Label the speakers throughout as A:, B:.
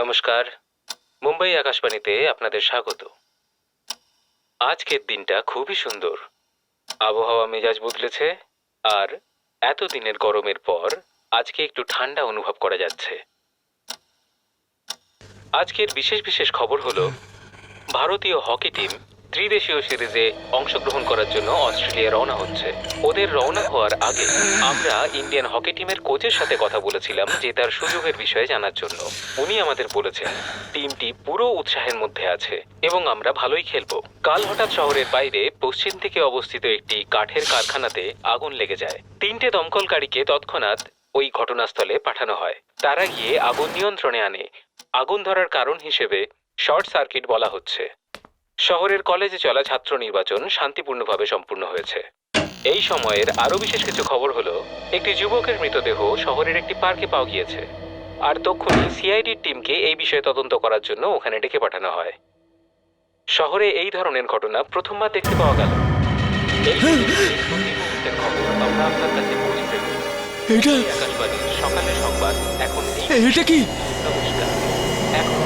A: নমস্কার, মুম্বাই আকাশবাণীতে আপনাদের স্বাগত। আজকের দিনটা খুবই সুন্দর। আবহাওয়া মেজাজ বদলেছে, আর এতদিনের গরমের পর আজকে একটু ঠান্ডা অনুভব করা যাচ্ছে। আজকের বিশেষ বিশেষ খবর হলো, ভারতীয় হকি টিম ত্রিদেশীয় সিরিজে অংশগ্রহণ করার জন্য অস্ট্রেলিয়া রওনা হচ্ছে। ওদের রওনা হওয়ার আগে আমরা ইন্ডিয়ান হকি টিমের কোচের সাথে কথা বলেছিলাম জেতার সুযোগের বিষয়ে জানার জন্য। উনি আমাদের বলেছেন টিমটি পুরো উৎসাহের মধ্যে আছে এবং আমরা ভালোই খেলবো। কাল হঠাৎ শহরের বাইরে পশ্চিম দিকে অবস্থিত একটি কাঠের কারখানাতে আগুন লেগে যায়। 3টে দমকল গাড়িকে তৎক্ষণাৎ ওই ঘটনাস্থলে পাঠানো হয়। তারা গিয়ে আগুন নিয়ন্ত্রণে আনে। আগুন ধরার কারণ হিসেবে শর্ট সার্কিট বলা হচ্ছে। শহরের কলেজে চলা ছাত্র নির্বাচন শান্তিপূর্ণভাবে সম্পূর্ণ হয়েছে। এই সময়ের আরো বিশেষ কিছু খবর হলো, একটি যুবকের মৃতদেহ শহরের একটি পার্কে পাওয়া গিয়েছে, আর তক্ষুনি সিআইডির টিমকে এই বিষয়ে তদন্ত করার জন্য ওখানে ডেকে পাঠানো হয়। শহরে এই ধরনের ঘটনা প্রথমবার দেখতে পাওয়া গেল। এই মুহূর্তের খবর আমরা আপনার কাছে পৌঁছে দেব।
B: এটা
A: আকাশবাণীর সকালের সংবাদ এখন
B: এটা কি?
A: নমস্কার, এখন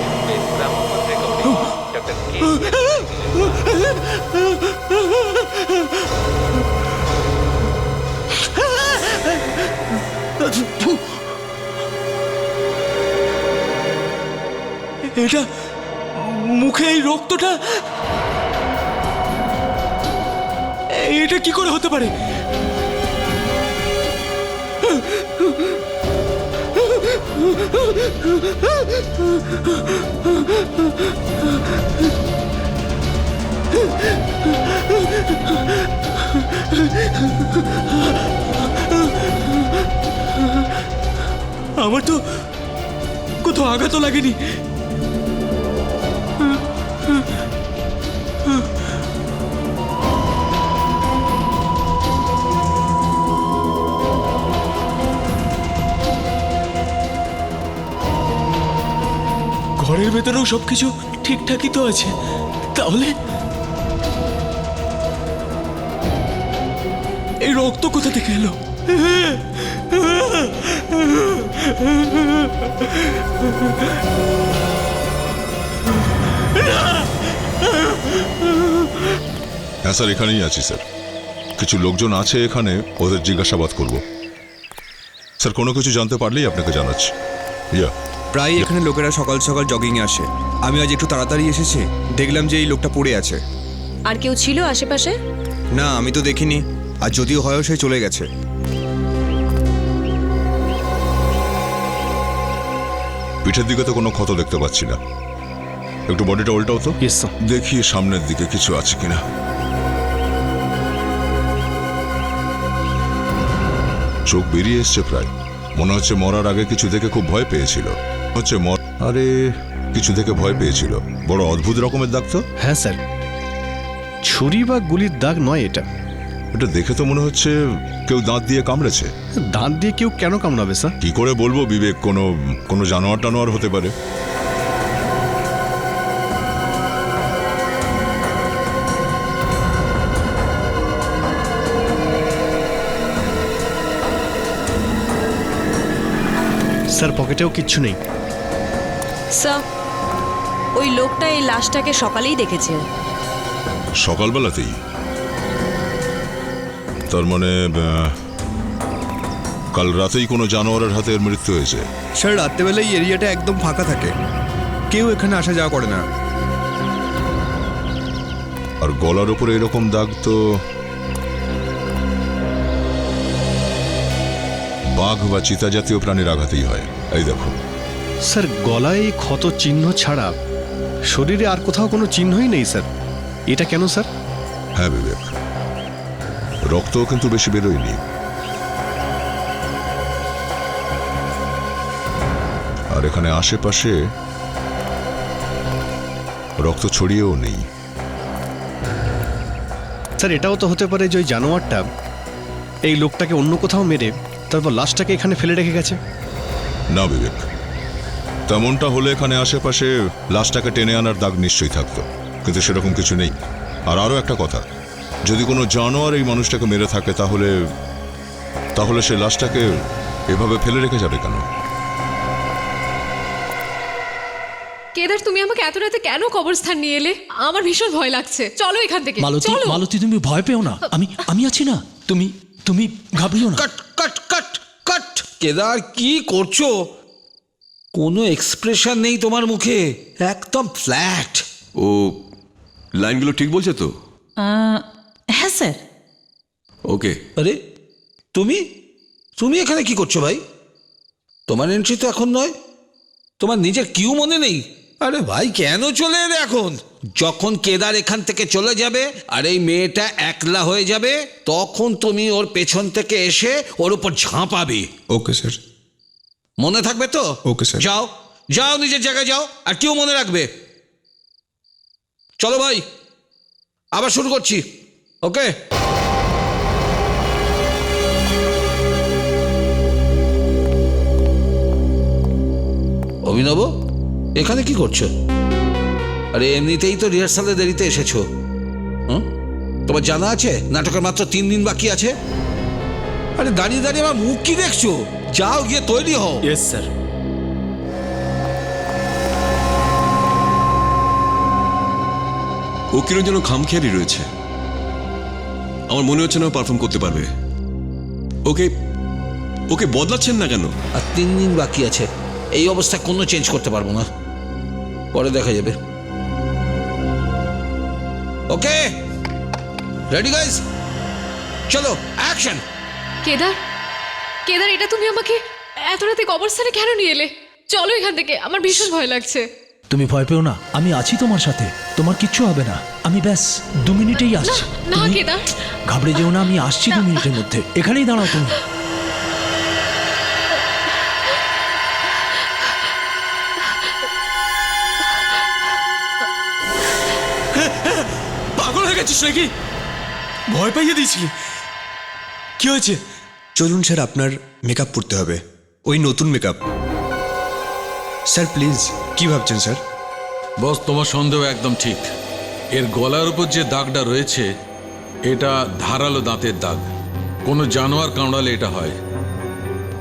A: গ্রামোফোন রেকর্ডিং ডক্টর কে।
B: এটা মুখে এই রক্তটা, এটা কি করে হতে পারে? আমার তো কোথাও আঘাতও লাগেনি। ঘরের ভেতরেও সবকিছু ঠিকঠাকই তো আছে, তাহলে এই রক্ত কোথা থেকে এলো?
C: হ্যাঁ স্যার, এখানেই আছি স্যার। কিছু লোকজন আছে এখানে, ওদের জিজ্ঞাসাবাদ করব। স্যার, কোনো কিছু জানতে পারলেই আপনাকে জানাচ্ছি।
D: প্রায় এখানে লোকেরা সকাল সকাল জগিংয়ে আসে। আমি আজ একটু তাড়াতাড়ি এসেছি, দেখলাম যে এই লোকটা পড়ে আছে।
E: আর কেউ ছিল আশেপাশে?
D: না, আমি তো দেখিনি, আর যদিও হয়ও সে চলে গেছে।
C: পিঠের দিকে তো কোনো ক্ষত দেখতে পাচ্ছি না। একটু বডিটা উল্টাও তো, দেখি সামনের দিকে কিছু আছে কিনা। চোখ বেরিয়ে এসছে প্রায়। মনে হচ্ছে মরার আগে কিছু দেখে খুব ভয় পেয়েছিল। আরে কিছু দেখে ভয় পেয়েছিল। বড় অদ্ভুত রকমের দাগ তো।
F: হ্যাঁ স্যার, ছুরি বা গুলির দাগ নয় এটা।
C: এটা দেখে তো মনে হচ্ছে কেউ দাঁত দিয়ে কামড়েছে।
F: দাঁত দিয়ে কেউ কেন কামড়াবে স্যার?
C: কি করে বলবো বিবেক, কোনো জানোয়ার টানোয়ার হতে পারে।
F: স্যার, পকেটেও কিচ্ছু নেই।
E: স্যার, ওই লোকটা এই লাশটাকে সকালেই দেখেছে।
C: সকালবেলাতেই? তার মানে কাল রাতেই কোনো জানোয়ারের হাতে এর মৃত্যু হয়েছে।
D: স্যার, রাত্রেবেলায় এই এরিয়াটা একদম ফাঁকা থাকে, কেউ এখানে আসা যাওয়া করে না।
C: আর গলার উপরে এরকম দাগ তো বাঘ বা চিতা জাতীয় প্রাণীর আঘাতেই হয়। এই দেখো।
F: স্যার, গলায় ক্ষত চিহ্ন ছাড়া শরীরে আর কোথাও কোনো চিহ্নই নেই স্যার। এটা কেন স্যার?
C: হ্যাঁ বিবেক, রক্তও কিন্তু বেশি বেরোয়নি। আর এখানে আশেপাশে রক্ত ছড়িয়েও নেই।
F: স্যার, এটাও তো হতে পারে যে ওই জানোয়ারটা এই লোকটাকে অন্য কোথাও মেরে তারপর লাশটাকে এখানে ফেলে রেখে গেছে।
C: না বিবেক, তেমনটা হলে এখানে আশেপাশে লাশটাকে টেনে আনার দাগ নিশ্চয়ই থাকতো, কিন্তু সেরকম কিছু নেই। আর আরও একটা কথা, যদি কোনো জানোয়ার এই মানুষটাকে মেরে থাকে তাহলে সে লাশটাকে এভাবে ফেলে রেখে যাবে কেন?
G: কেদার, তুমি আমাকে এত রাতে কেন কবরস্থান নিয়ে এলে? আমার ভীষণ ভয় লাগছে। চলো এখান থেকে,
B: মালতী
G: চলো।
B: মালতী তুমি ভয় পেও না, আমি আছি না, তুমি তুমি ঘাবড়িও না।
H: কাট কাট কাট কাট। কেদার, কি করছো? কোনো এক্সপ্রেশন নেই তোমার মুখে, একদম ফ্ল্যাট।
I: ও লাইনগুলো ঠিক বলছে তো?
J: হ্যাঁ স্যার।
I: ওকে।
H: আরে তুমি তুমি এখানে কি করছো ভাই? তোমার এন্ট্রি তো এখন নয়। তোমার নিজের কিউ মনে নেই? আরে ভাই, কেন চলে এলে এখন? যখন কেদার এখান থেকে চলে যাবে আর এই মেয়েটা একলা হয়ে যাবে, তখন তুমি ওর পেছন থেকে এসে ওর উপর ঝাঁপাবে।
D: Okay sir.
H: মনে থাকবে তো?
D: Okay sir.
H: যাও যাও, নিজের জায়গায় যাও, আর কেউ মনে রাখবে। চলো ভাই, আবার শুরু করছি। ওকে। অভিনব, এখানে কি করছো? আরে এমনিতেই তো রিহার্সালে দেরিতে এসেছো। তোমার জানা আছে নাটকের মাত্র 3 দিন বাকি আছে? আরে দাঁড়িয়ে দাঁড়িয়ে আমার মুখ কি দেখছো? যাও, গিয়ে তৈরি হও।
B: Yes sir.
I: ও কিরণ যেন খামখেয়ালি রয়েছে। আমার মনে হচ্ছে না পারফর্ম করতে পারবে। ওকে ওকে বদলাচ্ছেন না কেন?
H: আর 3 দিন বাকি আছে, এই অবস্থায় কোনো চেঞ্জ করতে পারবো না, পরে দেখা যাবে। ওকে, রেডি গাইস, চলো অ্যাকশন।
G: কেদার, কেদার, এটা তুমি আমাকে এত রাতে কবরস্থানে কেন নিয়ে এলে? চলো এখান থেকে, আমার ভীষণ ভয় লাগছে।
B: তুমি ভয় পেও না, আমি আছি তোমার সাথে, তোমার কিচ্ছু হবে না। আমি ব্যাস 2 মিনিটেই আসছি।
G: না
B: তুমি
G: কেদার,
B: ঘাবড়ে যেও না, আমি আসছি 2 মিনিটের মধ্যে। এখানেই দাঁড়াও তুমি। পাগল হয়ে গেছিস নাকি? ভয় পাইয়ে দিয়েছিলি? কি হয়েছে?
D: চলুন স্যার, আপনার মেকআপ করতে হবে, ওই নতুন মেকআপ। স্যার প্লিজ, কি ভাবছেন স্যার?
K: বস, তোমার সন্দেহ একদম ঠিক। এর গলার উপর যে দাগটা রয়েছে, এটা ধারালো দাঁতের দাগ। কোনো জানোয়ার কামড়ালে এটা হয়।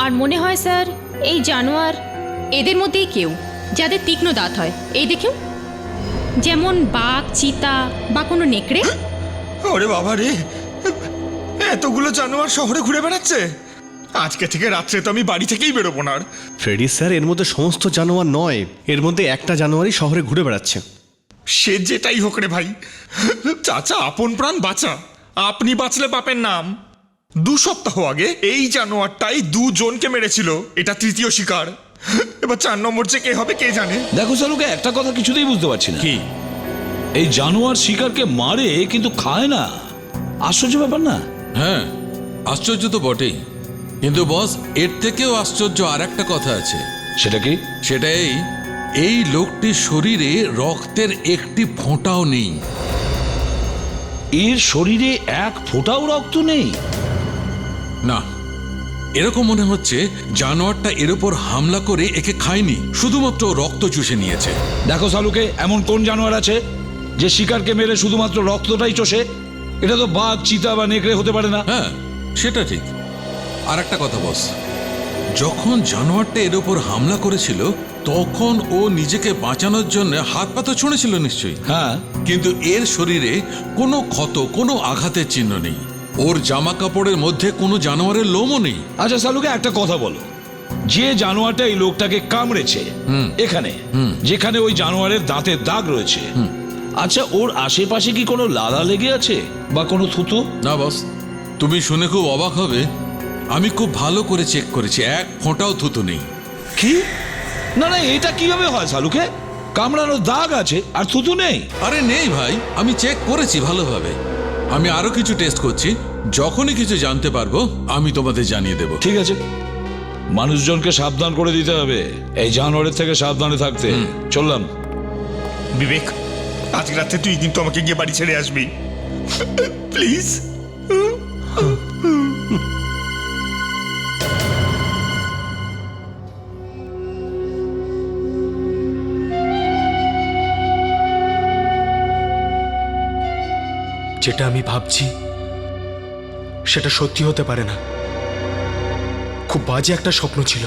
J: আর মনে হয় স্যার এই জানোয়ার এদের মধ্যেই কেউ, যাদের তীক্ষ্ণ দাঁত হয়। এই দেখুন, যেমন বাঘ, চিতা বা কোনো নেকড়ে।
L: ওরে বাবা রে, এতগুলো জানোয়ার শহরে ঘুরে বেড়াচ্ছে। আজকে থেকে রাত্রে তো আমি বাড়ি থেকেই বেরোবো না আর।
F: ফ্রেডি স্যার, এর মধ্যে সমস্ত জানোয়ার নয়, এর মধ্যে একটা জানোয়ারই শহরে ঘুরে বেড়াচ্ছে।
L: সে যেটাই হোক রে ভাই, চাচা আপন প্রাণ বাঁচা। আপনি বাঁচলে বাপের নাম। 2 সপ্তাহ আগে এই জানোয়ারটাই 2 জনকে মেরেছিল, এটা 3য় শিকার। এবার 4 নম্বর যে কে হবে কে জানে।
H: দেখো সালুকে, একটা কথা কিছুতেই বুঝতে পারছি না।
K: কি?
M: এই জানোয়ার শিকারকে মারে কিন্তু খায় না, আশ্চর্য ব্যাপার না?
K: হ্যাঁ, আশ্চর্য তো বটেই, কিন্তু বস এর থেকেও আশ্চর্য আর একটা কথা আছে।
M: সেটা কি?
K: সেটা এই লোকটির শরীরে রক্তের একটি ফোঁটাও নেই।
M: এর শরীরে এক ফোঁটাও রক্ত নেই?
K: না, এরকম মনে হচ্ছে জানোয়ারটা এর উপর হামলা করে একে খায়নি, শুধুমাত্র রক্ত চুষে নিয়েছে।
M: দেখো সালুকে, এমন কোন জানোয়ার আছে যে শিকারকে মেরে শুধুমাত্র রক্তটাই চষে? এটা তো বাঘ, চিতা বা নেকড়ে হতে পারে না।
K: হ্যাঁ, সেটা ঠিক। আর একটা কথা বস, যখন জানোয়ারটা এর উপর হামলা করেছিল তখন ও নিজেকে বাঁচানোর জন্য হাত পা তো ছুঁড়েছিল নিশ্চয়ই।
M: হ্যাঁ,
K: কিন্তু এর শরীরে কোনো ক্ষত, কোনো আঘাতের চিহ্ন নেই। ওর জামা কাপড়ের মধ্যে কোনো জানোয়ারের লোমও নেই।
M: আচ্ছা সালুকে, একটা কথা বলো, যে জানোয়ারটা এই লোকটাকে কামড়েছে এখানে, যেখানে ওই জানোয়ারের দাঁতের দাগ রয়েছে, আচ্ছা ওর আশেপাশে কি কোনো লালা লেগে আছে বা কোনো থুতু?
K: না বস, তুমি শুনে খুব অবাক হবে, আমি খুব ভালো করে চেক করেছি, এক ফোঁটাও থুতু নেই।
M: কি? না না, এটা কিভাবে হয় সালুকে? কামড়ানোর দাগ আছে আর থুতু নেই?
K: আরে নেই ভাই, আমি চেক করেছি ভালোভাবে। আমি আরো কিছু টেস্ট করছি, যখনই কিছু জানতে পারবো আমি তোমাদের জানিয়ে দেব।
M: ঠিক আছে, মানুষজনকে সাবধান করে দিতে হবে এই জানোয়ারের থেকে সাবধানে থাকতে। চললাম।
L: বিবেক, আজকে রাতে তুই কিন্তু আমাকে গিয়ে বাড়ি ছেড়ে আসবি প্লিজ।
B: যেটা আমি ভাবছি সেটা সত্যি হতে পারে না। খুব বাজে একটা স্বপ্ন ছিল,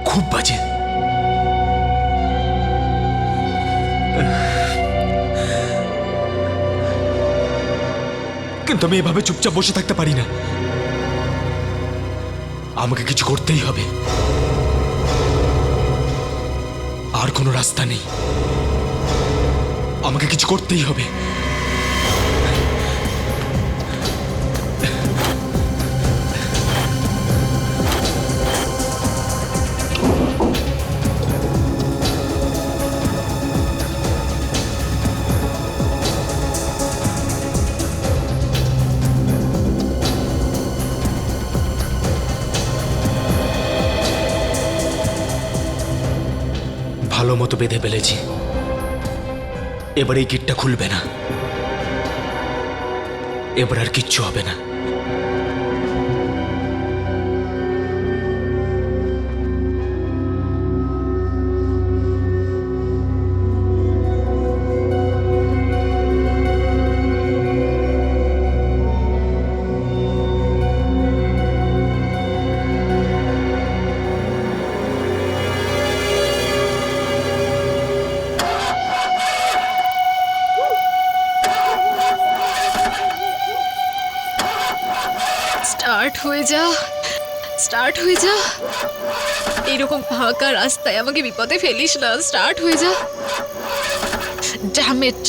B: খুব বাজে। কিন্তু আমি এভাবে চুপচাপ বসে থাকতে পারি না, আমাকে কিছু করতেই হবে। আর কোনো রাস্তা নেই, আমাকে কিছু করতেই হবে। ভালো মতো বেঁধে ফেলেছি, এবার এই গেটটা খুলবে না, এবার আর কিচ্ছু হবে না।
G: স্টার্ট হয়ে যা, স্টার্ট হয়ে যা। এরকম ফাঁকা রাস্তায় আমাকে বিপদে ফেলিস না, স্টার্ট হয়ে যা। Damn it.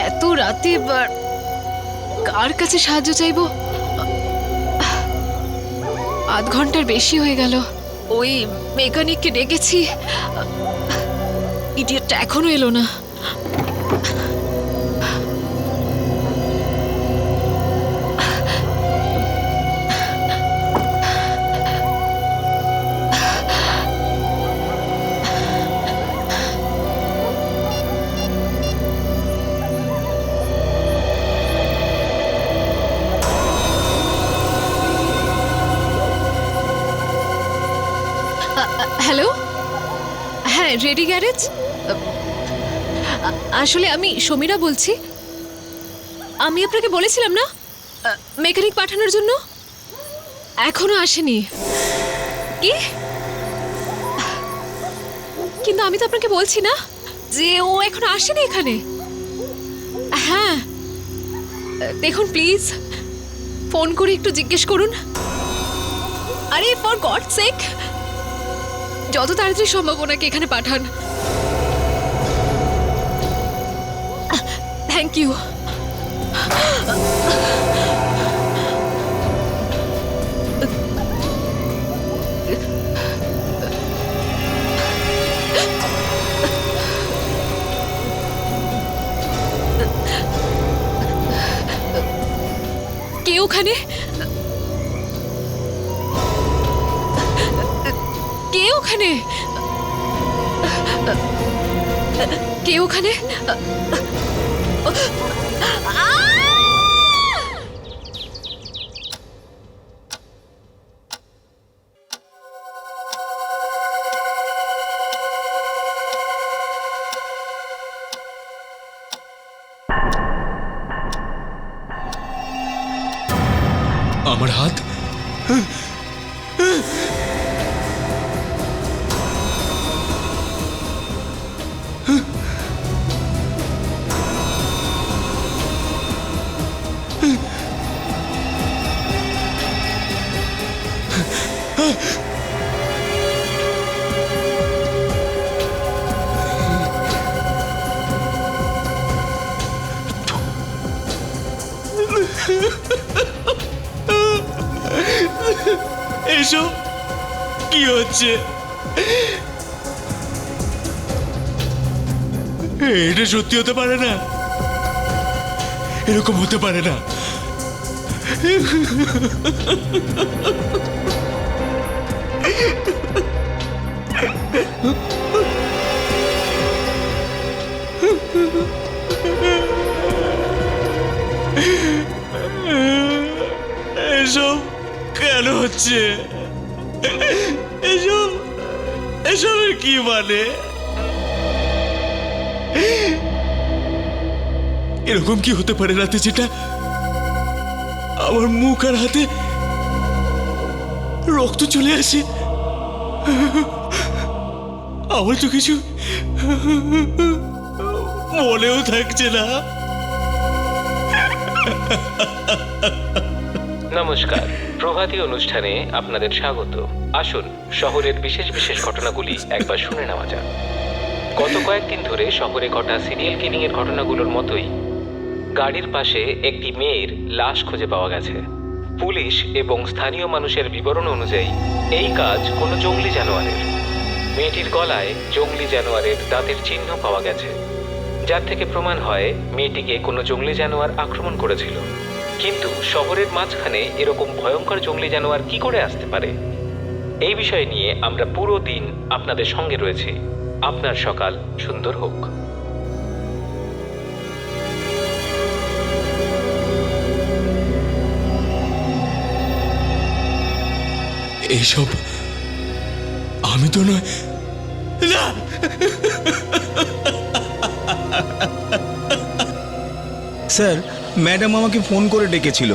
G: এত রাতে কার কাছে সাহায্য চাইবো? আধ ঘন্টার বেশি হয়ে গেল, ওই মেকানিককে ডেকেছি, ইডিয়েটটা এখনো এলো না। হ্যালো, হ্যাঁ রেডি গ্যারেজ। আসলে আমি সমীরা বলছি। আমি আপনাকে বলেছিলাম না মেকানিক পাঠানোর জন্য, এখনো আসেনি। কি? কিন্তু আমি তো আপনাকে বলছি না যে ও এখনো আসেনি এখানে। হ্যাঁ দেখুন প্লিজ, ফোন করে একটু জিজ্ঞেস করুন। আরে ফর গড সেক, যত তাড়াতাড়ি সম্ভব ওনাকে এখানে পাঠান। Thank you. কে ওখানে? কে ওখানে? কে ওখানে?
B: আমার হাত, এসব কি হচ্ছে? এটা সত্যি হতে পারে না, এরকম হতে পারে না। এসব কেন হচ্ছে? এসবের কি মানে? এরকম কি হতে পারে রাতে, যেটা আমার মুখ আর হাতে রক্ত চলে আসে। আমার তো কিছু মনেও থাকছে না।
A: নমস্কার, প্রভাতী অনুষ্ঠানে আপনাদের স্বাগত। আসুন শহরের বিশেষ বিশেষ ঘটনাগুলি একবার শুনে নেওয়া যাক। গত কয়েকদিন ধরে শহরে ঘটা সিরিয়াল কিলিং এর ঘটনাগুলোর মতোই গাড়ির পাশে একটি মেয়ের লাশ খুঁজে পাওয়া গেছে। পুলিশ এবং স্থানীয় মানুষের বিবরণ অনুযায়ী এই কাজ কোনো জঙ্গলি জানোয়ারের। মেয়েটির গলায় জঙ্গলি জানোয়ারের দাঁতের চিহ্ন পাওয়া গেছে, যার থেকে প্রমাণ হয় মেয়েটিকে কোনো জঙ্গলি জানোয়ার আক্রমণ করেছিল। কিন্তু শহরের মাঝখানে এরকম ভয়ঙ্কর জঙ্গলি জানোয়ার কি করে আসতে পারে? এই বিষয় নিয়ে আমরা পুরো দিন আপনাদের সঙ্গে রয়েছি। আপনার সকাল সুন্দর হোক।
B: এইসব আমি তো নয়। না,
N: স্যার, ম্যাডাম আমাকে ফোন করে ডেকেছিল।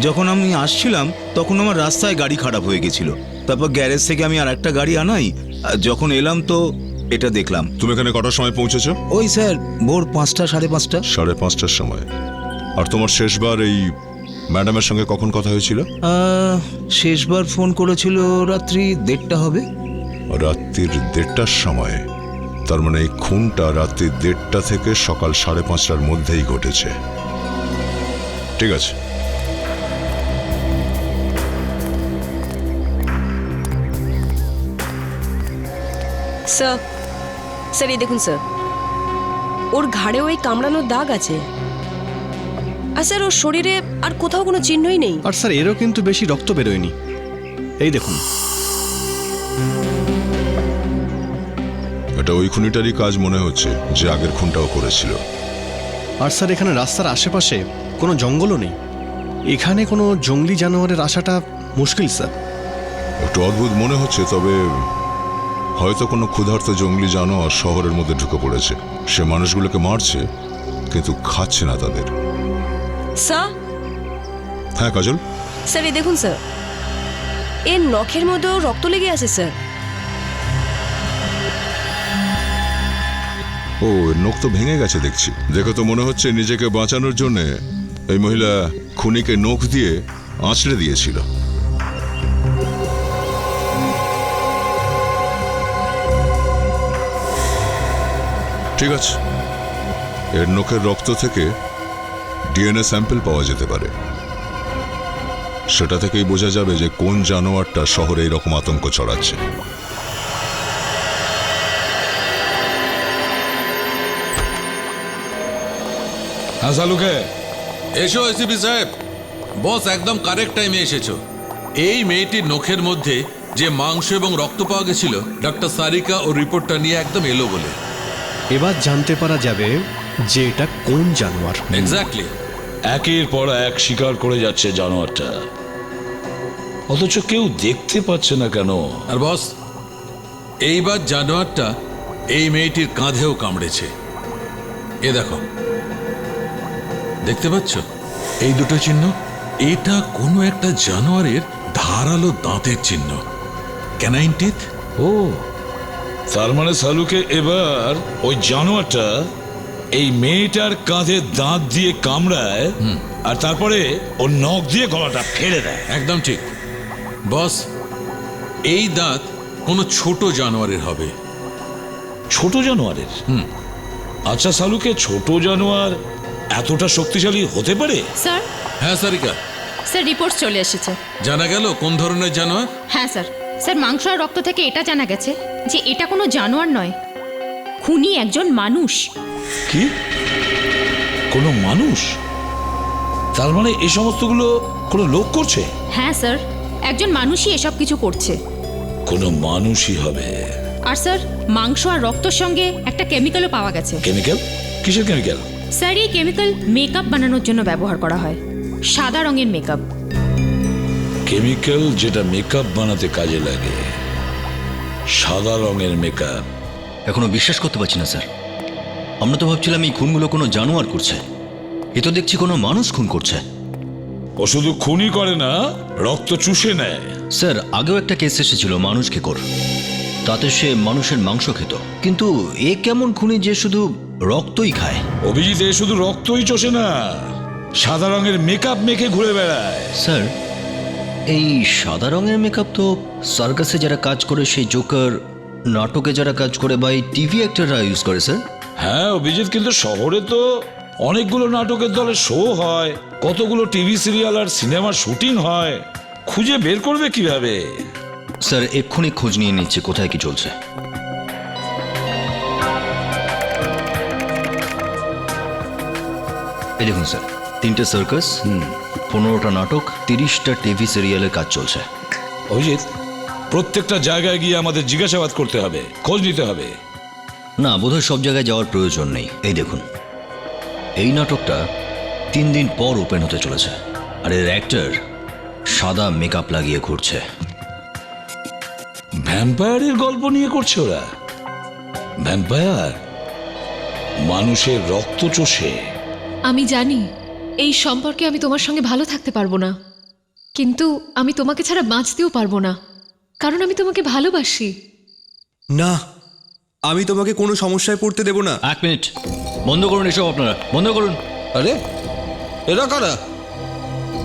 N: যখন আমি আসছিলাম তখন আমার রাস্তায় গাড়ি খারাপ হয়ে গেছিল। তারপর গ্যারেজ থেকে আমি আর একটা গাড়ি আনাই। আর যখন এলাম তো এটা দেখলাম।
C: তুমি এখানে কটার সময় পৌঁছেছো?
N: ওই স্যার, ভোর 5টা, 5:30।
C: 5:30টার সময়। আর তোমার শেষবার এই ম্যাডামের সঙ্গে কখন কথা হয়েছিল?
N: শেষবার ফোন করেছিল রাত্রি 1:30 হবে।
C: রাত্রির 1:30টার সময়? তার মানে এই খুনটা রাত্রি 1:30 থেকে সকাল 5:30টার মধ্যেই ঘটেছে। ঠিক আছে।
E: স্যার, স্যার এই দেখুন স্যার, ওর ঘাড়ে ওই কামড়ানোর দাগ আছে। আর স্যার ওর শরীরে আর কোথাও কোনো চিহ্নই নেই।
F: আর স্যার এরও কিন্তু বেশি রক্ত বেরোয়নি। এই দেখুন।
C: এটা ওই খুনিটারই কাজ মনে হচ্ছে, যে আগের খুনটাও করেছিল।
F: আর স্যার এখানে রাস্তার আশেপাশে কোনো জঙ্গলও নেই। এখানে কোনো জঙ্গলি জানোয়ারের আসাটা মুশকিল স্যার।
C: একটু অদ্ভুত মনে হচ্ছে, তবে হয়তো কোনো ক্ষুধার্ত জঙ্গলি জানোয়ার শহরের মধ্যে ঢুকে পড়েছে। সে মানুষগুলোকে মারছে কিন্তু খাচ্ছে না তাদের।
E: স্যার।
C: হ্যাঁ কাজল?
E: স্যার এই দেখুন স্যার, এর নখের মধ্যেও রক্ত লেগে আছে স্যার।
C: ও, এর নখ তো ভেঙে গেছে দেখছি। দেখে তো মনে হচ্ছে নিজেকে বাঁচানোর জন্য এই মহিলা খুনিকে নখ দিয়ে আঁচড়ে দিয়েছিল। ঠিক আছে, এর নখের রক্ত থেকে ডিএনএ স্যাম্পল পাওয়া যেতে পারে। সেটা থেকেই বোঝা যাবে যে কোন জানোয়ারটা শহরে এরকম আতঙ্ক ছড়াচ্ছে।
K: হ্যাঁ সালুকে।
O: এসো এসিপি সাহেব। বস একদম কারেক্ট টাইমে এসেছো। এই মেয়েটির নখের মধ্যে যে মাংস এবং রক্ত পাওয়া গেছিল, ডক্টর সারিকা ও রিপোর্টটা নিয়ে একদম এলো বলে।
F: এবার জানতে পারা যাবে যে এটা কোন জানোয়ার।
O: এক্স্যাক্টলি।
M: একের পর এক শিকার করে যাচ্ছে জানোয়ারটা, অথচ কেউ দেখতে পাচ্ছে না কেন?
O: আর বস, এইবার জানোয়ারটা এই মেয়েটির কাঁধেও কামড়েছে। এ দেখো, দেখতে পাচ্ছ এই দুটো চিহ্ন? এটা কোনো একটা জানোয়ারের ধারালো দাঁতের চিহ্ন। Canine teeth.
M: ও, তার মানে সালুকে এবার ওই জানোয়ারটা এই মেয়েটার কাঁধে দাঁত দিয়ে কামড়ায় আর তারপরে ওর নখ দিয়ে গলাটা ফেলে দেয়।
O: একদম ঠিক বস। এই দাঁত কোনো ছোট জানোয়ারের হবে।
M: ছোট জানোয়ারের? আচ্ছা সালুকে, ছোট জানোয়ার এতটা শক্তিশালী হতে পারে?
J: স্যার।
O: হ্যাঁ সারিকা।
J: স্যার রিপোর্ট চলে এসেছে।
O: জানা গেল কোন ধরনের জানোয়ার?
J: হ্যাঁ স্যার। স্যার মাংস আর রক্ত থেকে এটা জানা গেছে যে এটা কোনো জানোয়ার নয়, খুনি একজন মানুষ।
M: কি? কোনো মানুষ? তার মানে এই সমস্তগুলো কোনো লোক করছে?
J: হ্যাঁ স্যার, একজন মানুষই এসব কিছু করছে।
M: কোনো মানুষই হবে।
J: আর স্যার মাংস আর রক্তর সঙ্গে একটা কেমিক্যালও পাওয়া গেছে।
M: কেমিক্যাল? কিসের কেমিক্যাল?
J: স্যার এই কেমিক্যাল মেকআপ বানানোর জন্য ব্যবহার করা হয়, সাদা রঙের মেকআপ।
M: কেমিক্যাল যেটা মেকআপ বানাতে কাজে লাগে, সাদা রঙের মেকআপ।
P: এখনো বিশ্বাস করতে পারছি না স্যার। আমরা তো ভাবছিলাম এই খুনগুলো কোনো জানোয়ার করছে, এ তো দেখছি কোনো মানুষ খুন করছে।
M: ও শুধু খুনই করে না, রক্ত চুষে নেয়।
P: স্যার আগেও একটা কেস এসেছিল মানুষ খেকর, তাতে সে মানুষের মাংস খেত, কিন্তু এ কেমন খুনি যে শুধু রক্তই খায়?
M: অভিজিৎ এ শুধু রক্তই চষে না, সাদা রঙের মেকআপ মেখে ঘুরে বেড়ায়।
P: স্যার এই সাদা রঙের মেকআপ তো সার্কাসে যারা কাজ করে সেই জোকার, নাটকে যারা কাজ করে বা এই টিভি অ্যাক্টররা ইউজ করে স্যার।
M: হ্যাঁ অভিজিৎ, কিন্তু শহরে তো অনেকগুলো নাটকের দলের শো হয়, কতগুলো টিভি সিরিয়াল আর সিনেমার শুটিং হয়, খুঁজে বের করবে কিভাবে?
P: স্যার এক্ষুনি খোঁজ নিয়ে নিচ্ছে কোথায় কি চলছে। এই দেখুন স্যার, 3টে সার্কাস, 15টা নাটক, 30টা টিভি সিরিয়ালের কাজ চলছে।
M: অভিজিৎ, প্রত্যেকটা জায়গায় গিয়ে আমাদের জিজ্ঞাসাবাদ করতে হবে, খোঁজ নিতে হবে।
P: না, বোধহয় সব জায়গায় যাওয়ার প্রয়োজন নেই। এই দেখুন, এই নাটকটা 3 দিন পর ওপেন হতে চলেছে, আর এর অ্যাক্টর সাদা মেকআপ লাগিয়ে ঘুরছে।
M: ভ্যাম্পায়ারের গল্প নিয়ে করছে ওরা। ভ্যাম্পায়ার মানুষের রক্ত চষে।
G: আমি জানি এই সম্পর্কে আমি তোমার সঙ্গে ভালো থাকতে পারবো না, কিন্তু আমি তোমাকে ছাড়া বাঁচতেও পারবো না, কারণ আমি তোমাকে ভালোবাসি।
D: না, আমি তোমাকে কোনো সমস্যায় পড়তে দেব না।
P: 1 মিনিট, বন্ধ করুন এসব, আপনারা বন্ধ করুন।
H: আরে এরা কারা?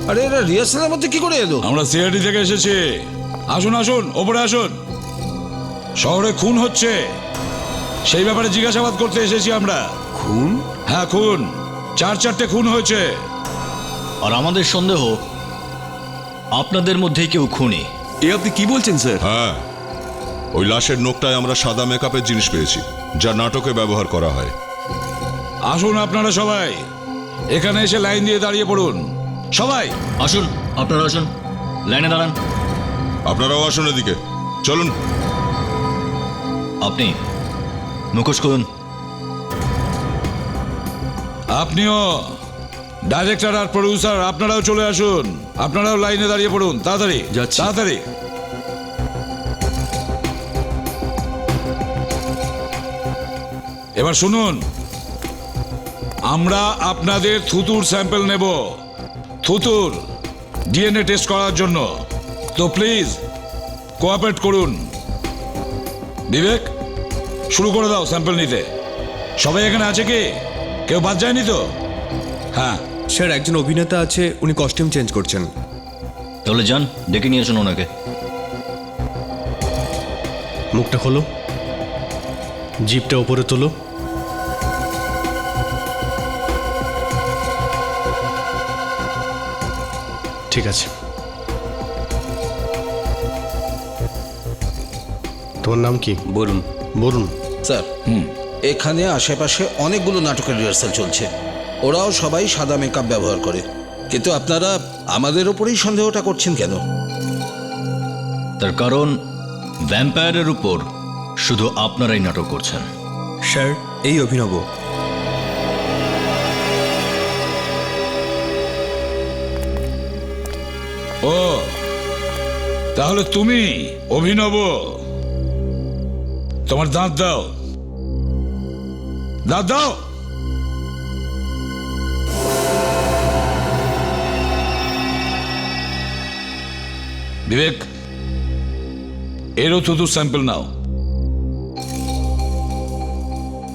H: আরে এরা রিহার্সালের মধ্যে কি করে এলো?
M: আমরা সিআইডি থেকে এসেছি। আসুন আসুন, ওপরে আসুন। শহরে খুন হচ্ছে, সেই ব্যাপারে জিজ্ঞাসাবাদ করতে এসেছি আমরা।
D: খুন?
M: হ্যাঁ খুন, 4-4টে খুন হয়েছে।
P: আর আমাদের সন্দেহ আপনাদের মধ্যেই কেউ খুনি।
I: এ আপনি কি বলছেন স্যার?
C: হ্যাঁ, ওই লাশের নোকটায় আমরা সাদা মেকআপের জিনিস পেয়েছি, যা নাটকে ব্যবহার করা হয়।
M: আসুন আপনারা সবাই এখানে এসে লাইন দিয়ে দাঁড়িয়ে পড়ুন। সবাই
P: আসুন, আপনারা আসুন, লাইনে দাঁড়ান।
C: আপনারাও আসুন এদিকে, চলুন।
P: আপনি মুখোশ করুন।
M: আপনিও, ডাইরেক্টর আর প্রডিউসার আপনারাও চলে আসুন। আপনারাও লাইনে দাঁড়িয়ে পড়ুন, তাড়াতাড়ি তাড়াতাড়ি। এবার শুনুন, আমরা আপনাদের থুতুর স্যাম্পল নেব, থুতুর ডিএনএ টেস্ট করার জন্য। তো প্লিজ কোঅপারেট করুন। বিবেক, শুরু করে দাও স্যাম্পল নিতে। সবাই এখানে আছে কি? কেউ বাদ যায়নি তো? হ্যাঁ
D: স্যার, একজন অভিনেতা আছে, উনি কস্টিউম চেঞ্জ করছেন।
P: তাহলে যান, ডেকে নিয়ে আসুন ওনাকে।
F: মুখটা খোলো, জিপটা উপরে তোলো। ঠিক আছে, তোমার নাম কি?
D: বলুন।
F: বলুন
H: স্যার, এখানে আশেপাশে অনেকগুলো নাটকের রিহার্সাল চলছে, ওরাও সবাই সাদা মেকআপ ব্যবহার করে, কিন্তু আপনারা আমাদের ওপরেই সন্দেহটা করছেন কেন?
P: তার কারণ ভ্যাম্পায়ারের উপর শুধু আপনারাই নাটক করছেন।
D: স্যার, এই অভিনব।
M: ও তাহলে তুমি অভিনব? তোমার দাঁত দাও, দাঁত দাও। বিবেক, এরও থুতু স্যাম্পল নাও।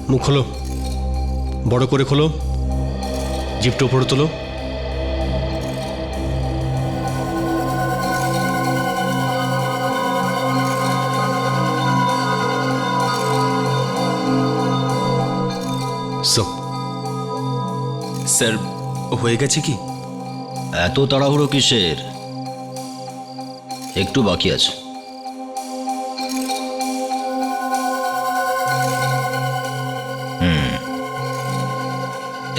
F: মুখ খোলো, বড় করে খোলো, জিপটা উপরে তোলো।
D: স্যার, হয়ে গেছে কি?
P: এত তাড়াহুড়ো কিসের? একটু বাকি আছে।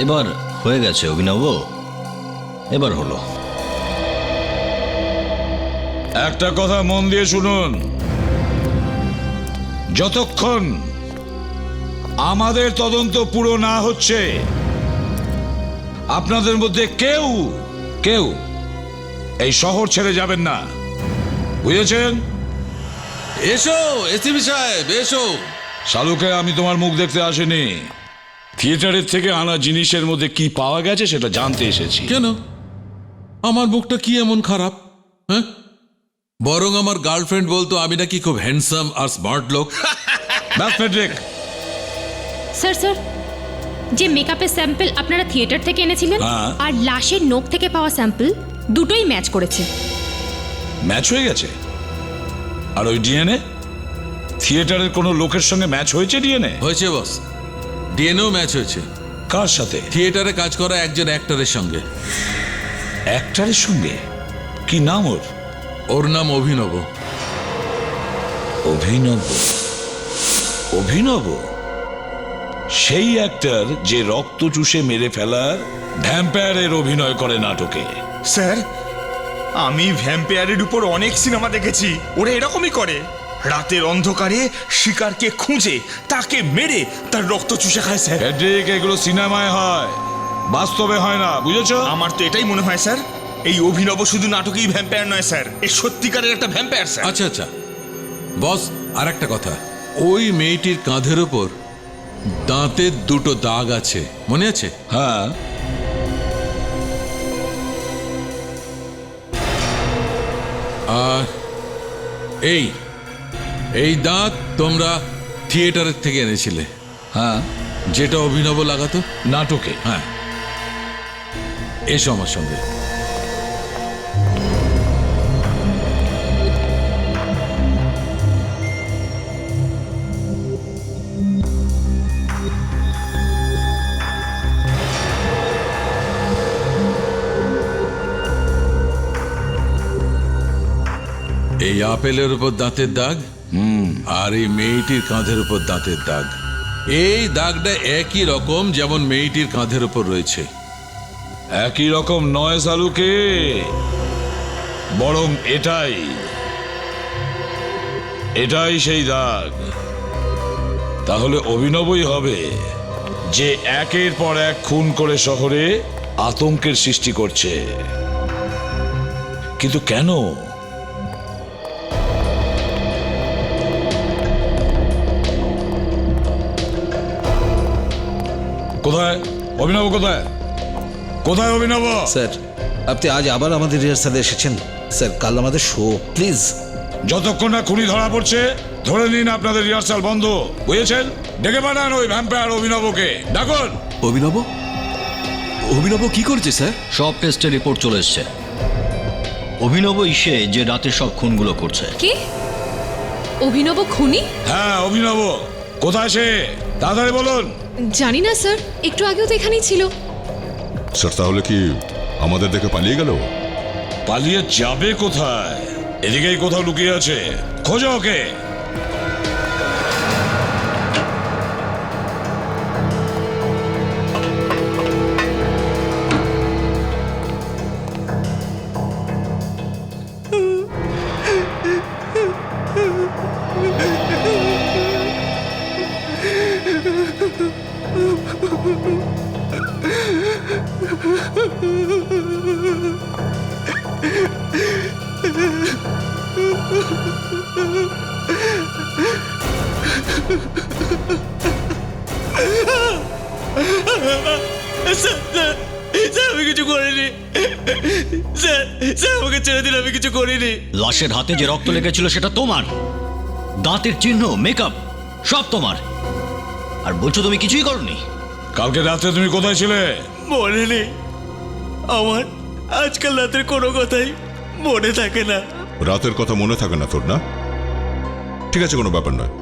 P: এবার হয়ে গেছে অভিনব, এবার হলো।
M: একটা কথা মন দিয়ে শুনুন, যতক্ষণ আমাদের তদন্ত পুরো না হচ্ছে আপনাদের মধ্যে কেউ কেউ এই শহর ছেড়ে যাবেন না, বুঝেছেন?
O: এসো এসিপি সাহেব, এসো।
M: শালুকে, আমি তোমার মুখ দেখতে আসিনি, থিয়েটারের থেকে আনা জিনিসের মধ্যে কি পাওয়া গেছে সেটা জানতে এসেছি।
O: কেন? আমার মুখটা কি এমন খারাপ? হ্যাঁ, বরং আমার গার্লফ্রেন্ড বলতো আমি নাকি খুব হ্যান্ডসাম আর স্মার্ট লোক।
J: স্যার স্যার, যে মেকআপের স্যাম্পল আপনারা থিয়েটার থেকে এনেছিলেন
M: হ্যাঁ।
J: আর লাশের নখ থেকে পাওয়া স্যাম্পল দুটোই ম্যাচ করেছে।
M: ম্যাচ হয়ে গেছে? আর ওই ডিএনএ থিয়েটারের কোনো লোকের সঙ্গে ম্যাচ হয়েছে? ডিএনএ
O: হয়েছে বস, ডিএনএও ম্যাচ হয়েছে।
M: কার সাথে?
O: থিয়েটারে কাজ করা একজন অ্যাক্টরের সঙ্গে।
M: অ্যাক্টরের সঙ্গে? কি নাম ওর?
O: ওর নাম অভিনব।
M: অভিনব? অভিনব সেই অ্যাক্টর যে রক্ত চুষে মেরে ফেলার ভ্যাম্পায়ারের অভিনয় করে নাটকে।
L: স্যার, আমি ভ্যাম্পায়ারের উপর অনেক সিনেমা দেখেছি, ওরা এরকমই করে। রাতের অন্ধকারে শিকারকে খুঁজে তাকে মেরে তার রক্ত চুষে খায় স্যার।
M: প্যাট্রিক, এগুলো সিনেমায় হয়, বাস্তবে হয় না, বুঝেছো?
L: আমার তো এটাই মনে হয় স্যার, এই অভিনব শুধু নাটকেই ভ্যাম্পায়ার নয় স্যার, এ সত্যিকারের একটা ভ্যাম্পায়ার স্যার।
O: আচ্ছা আচ্ছা বস, আর একটা কথা, ওই মেয়েটির কাঁধের ওপর দাঁতের দুটো দাগ আছে, মনে আছে?
M: হ্যাঁ।
O: আর এই দাঁত তোমরা থিয়েটারের থেকে এনেছিলে?
M: হ্যাঁ।
O: যেটা অভিনব লাগাতো
M: নাটকে?
O: হ্যাঁ। এসো আমার সঙ্গে। এই আপেলের উপর দাঁতের দাগ, আর এই মেয়েটির কাঁধের উপর দাঁতের দাগ। এই দাগটা একই রকম যেমন মেয়েটির কাঁধের উপর রয়েছে।
M: একই রকম নয় সালুকে, বরং এটাই সেই দাগ। তাহলে অভিনবই হবে, যে একের পর এক খুন করে শহরে আতঙ্কের সৃষ্টি করছে। কিন্তু কেন? কোথায় অভিনব? কোথায় কোথায় অভিনব?
H: স্যার, আপনি আজ আবার আমাদের রিহার্সালে এসেছেন। স্যার, কাল আমাদের শো, প্লিজ।
M: যতক্ষণ না খুনি ধরা পড়ছে ধরে নিন আপনাদের রিহার্সাল বন্ধ, বুঝেছেন? ডেকে পাঠান ওই ভ্যাম্পায়ার অভিনবকে, ডাকুন।
I: অভিনব? অভিনব কি করেছে স্যার?
P: সব টেস্টের রিপোর্ট চলে এসছে। অভিনব ইসে যে রাতে সব খুনগুলো করছে।
G: কি? অভিনব খুনি?
M: হ্যাঁ, অভিনব। কোথায় সে? তাড়াতাড়ি বলুন।
G: জানি না স্যার, একটু আগেও তো এখানেই ছিল।
C: স্যার, তাহলে কি আমাদের দেখে পালিয়ে গেল?
M: পালিয়ে যাবে কোথায়? এদিকেই কোথাও লুকিয়ে আছে, খোঁজো ওকে।
B: আমি কিছু করিনি স্যার, আমাকে ছেড়ে দিন, আমি কিছু করিনি।
P: লাশের হাতে যে রক্ত লেগেছিল সেটা তোমার, দাঁতের চিহ্ন, মেকআপ সব তোমার, আর বলছো তুমি কিছুই করনি।
M: কালকে রাতে তুমি কোথায় ছিলে?
B: মনে নেই আমার, আজকাল রাতের কোনো কথাই মনে থাকে না।
C: রাতের কথা মনে থাকে না তোর, না? ঠিক আছে, কোনো ব্যাপার নয়।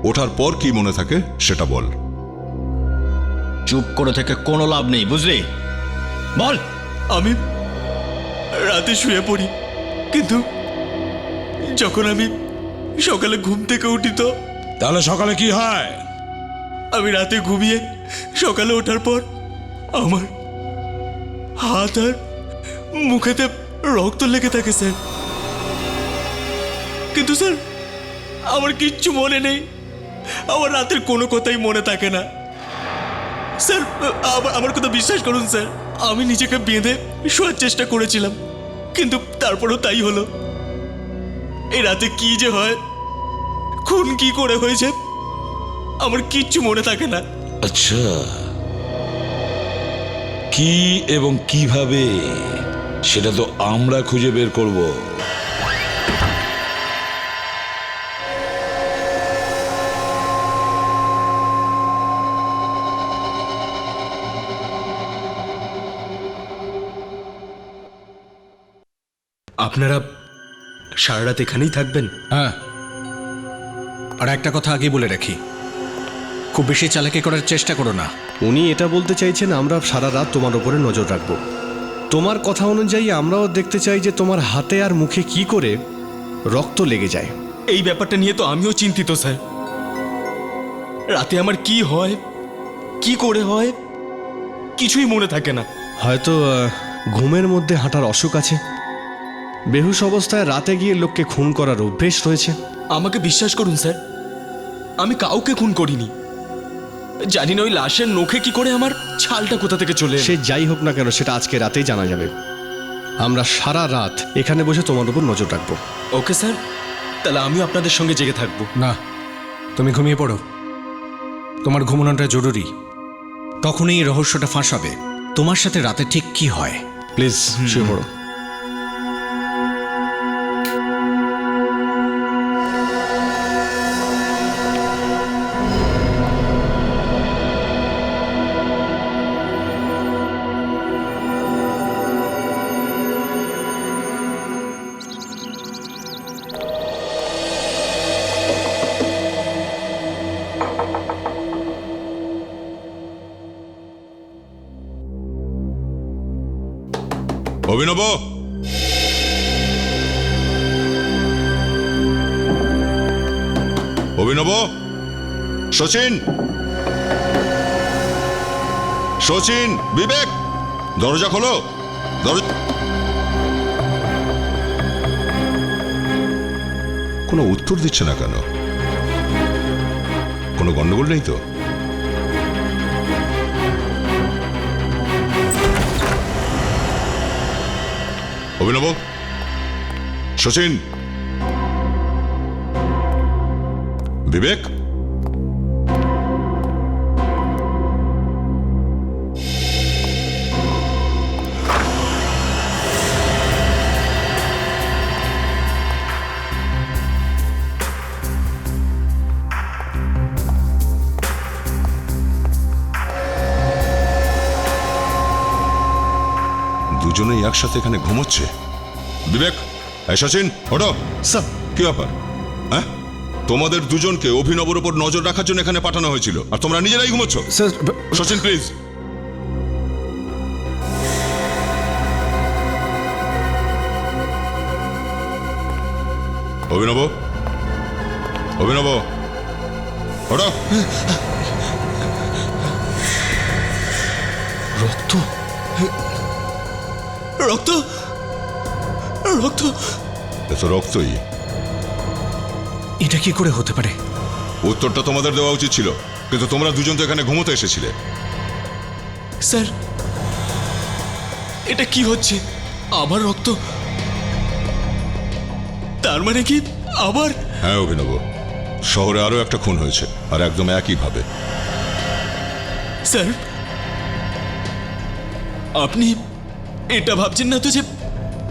C: ওঠার পর কি মনে থাকে সেটা বল।
P: চুপ করে থেকে কোনো লাভ নেই, বুঝলি? বল।
B: আমি রাতে শুয়ে পড়ি, কিন্তু যখন আমি সকালে ঘুম থেকে উঠি তো।
M: তাহলে সকালে কি হয়?
B: আমি রাতে ঘুমিয়ে সকালে ওঠার পর আমার হাত আর মুখেতে রক্ত লেগে থাকে স্যার। কিন্তু স্যার, আমার কিচ্ছু মনে নেই, আমার রাতের কোনো কথাই মনে থাকে না স্যার। আমার কথা বিশ্বাস করুন স্যার, আমি নিজেকে বেঁধে শোয়ার চেষ্টা করেছিলাম, কিন্তু তারপরেও তাই হলো। এই রাতে কি যে হয়, খুন কি করে হয়েছে, আমার কিচ্ছু মনে থাকে না।
M: আচ্ছা, কি এবং কিভাবে সেটা তো আমরা খুঁজে বের করব।
F: আপনারা সারা রাত এখানেই থাকবেন?
B: হ্যাঁ। আর একটা কথা আগে বলে রাখি, খুব বেশি চালাকি করার চেষ্টা করো না।
F: উনি এটা বলতে চাইছেন আমরা সারা রাত তোমার উপরে নজর রাখবো। তোমার কথা অনুযায়ী আমরাও দেখতে চাই যে তোমার হাতে আর মুখে কি করে রক্ত লেগে যায়।
B: এই ব্যাপারটা নিয়ে তো আমিও চিন্তিত স্যার। রাতে আমার কি হয়, কি করে হয়, কিছুই মনে থাকে না।
F: হয়তো ঘুমের মধ্যে হাঁটার অসুখ আছে, বেহুশ অবস্থায় রাতে গিয়ে লোককে খুন করার অভ্যেস রয়েছে।
B: আমাকে বিশ্বাস করুন স্যার, আমি কাউকে খুন করিনি। জানি না ওই লাশের নখে কি করে আমার ছালটা কোথা থেকে চলে এলো।
F: সে যাই হোক না কেন, সেটা আজকে রাতেই জানা যাবে। আমরা সারা রাত এখানে বসে তোমার উপর নজর রাখবো।
B: ওকে স্যার, তাহলে আমিও আপনাদের সঙ্গে জেগে থাকবো।
Q: না, তুমি ঘুমিয়ে পড়ো, তোমার ঘুমানোটা জরুরি। তখনই এই রহস্যটা ফাঁসাবে তোমার সাথে রাতে ঠিক কি হয়।
F: প্লিজ শুয়ে পড়ো।
C: অভিনব, অভিনব, সচিন, সচিন, বিবেক, দরজা খোলো। কোনো উত্তর দিচ্ছে না কেন? কোনো গন্ডগোল নেই তো? অভিনব, সচিন, বিবেক, দুজনেই একসাথে এখানে ঘুমোচ্ছে। বিবেক, এই সচিন, ওঠো।
F: স্যার,
C: কি ব্যাপার? হ্যাঁ, তোমাদের দুজনকে অভিনবর উপর নজর রাখার জন্য এখানে পাঠানো হয়েছিল, আর তোমরা নিজেরাই ঘুমোচ্ছ।
Q: Sir,
C: Sachin please. অভিনব, অভিনব, ওঠো।
B: রক্ত, রক্ত, রক্ত,
C: এ তো রক্তই।
Q: এটা কি করে হতে পারে?
C: উত্তরটা তোমাদের দেওয়া উচিত ছিল, কিন্তু তোমরা দুজন তো এখানে ঘুমোতে এসেছিলে।
B: স্যার, এটা কি হচ্ছে? আবার রক্ত? তার মানে কি আবার?
C: হ্যাঁ অভিনব, শহরে আরো একটা খুন হয়েছে, আর একদম একইভাবে।
B: স্যার, আপনি এটা ভাবছেন না তো যে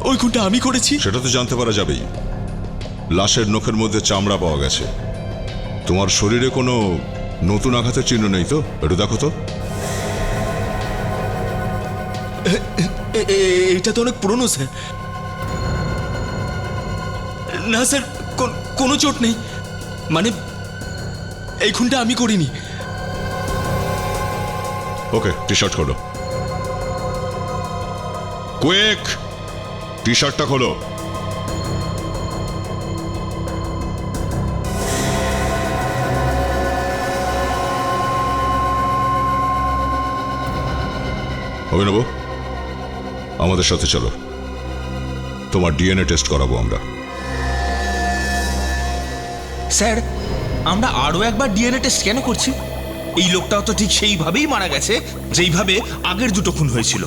B: ওই খুনটা আমি করেছি?
C: সেটা তো জানতে পারা যাবেই। লাশের নখের মধ্যে চামড়া পাওয়া গেছে। তোমার শরীরে কোনো নতুন আঘাতের চিহ্ন নেই তো? একটু দেখো তো।
B: এটা তো অনেক পুরনো স্যার। না স্যার, কোনো চোট নেই। মানে এই খুনটা আমি করিনি।
C: ওকে, টি শার্ট খোলো। কুইক, টি শার্টটা খোলো। অভিনব, আমাদের সাথে চলো, তোমার ডিএনএ টেস্ট করাবো আমরা।
N: স্যার, আমরা আরও একবার ডিএনএ টেস্ট কেন করছি? এই লোকটাও তো ঠিক সেইভাবেই মারা গেছে যেইভাবে আগের দুটো খুন হয়েছিল।